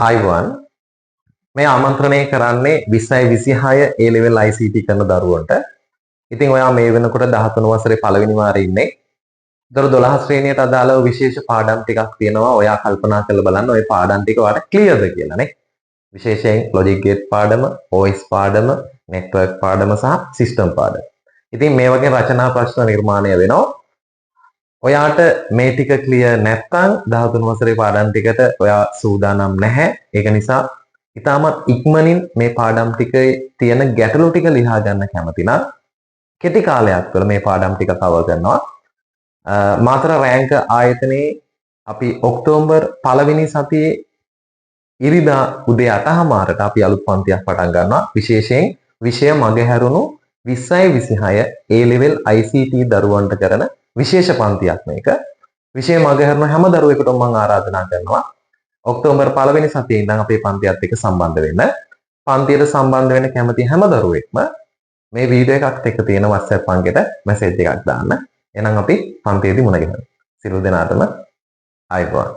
ආයිබෝන් මේ ආමන්ත්‍රණය කරන්නේ 2026 A level ICT කරන දරුවන්ට. ඉතින් ඔයා මේ වෙනකොට 13 වසරේ පළවෙනි වාරේ ඉන්නේ. දර 12 ශ්‍රේණියට අදාළව විශේෂ පාඩම් ටිකක් තියෙනවා. ඔයා කල්පනා කරලා බලන්න ওই පාඩම් ටික ඔයාලට ක්ලියර්ද කියලා නේ. විශේෂයෙන් logic gate පාඩම, OS පාඩම, network පාඩම සහ system පාඩම. ඉතින් මේ වගේ රචනා ප්‍රශ්න නිර්මාණය වෙනවා. ඔයාට මේ ටික ක්ලියර් නැත්නම් 13 වසරේ පාඩම් ටිකට ඔයා සූදානම් නැහැ. ඒක නිසා ඉතාමත් ඉක්මනින් මේ පාඩම් ටිකේ තියෙන ගැටලු ටික ලියා ගන්න කැමති නම් කෙටි කාලයක් තුළ මේ පාඩම් ටික කවර් කරනවා. මාතර රෑන්ක ආයතනයේ අපි ඔක්තෝබර් 1 වෙනි සතියේ ඉරිදා උදේ 8:00ට අපි අලුත් පන්තියක් පටන් ගන්නවා. විශේෂයෙන් විෂය මගහැරුණු 2026 A level ICT දරුවන්ට කරන විශේෂ පන්තියක් මේක. විෂය මගහැරුණු හැම දරුවෙකුටම මම ආරාධනා කරනවා ඔක්තෝබර් 1 වෙනි සතියේ ඉඳන් අපේ පන්තියත් එක්ක සම්බන්ධ වෙන්න. පන්තියට සම්බන්ධ වෙන්න කැමති හැම දරුවෙක්ම මේ වීඩියෝ එකත් එක්ක තියෙන WhatsApp අංකයට මැසේජ් එකක් දාන්න. එහෙනම් අපි පන්තියේදී මුණ ගැහෙමු. සියලු දෙනාටම ආයිබෝන්.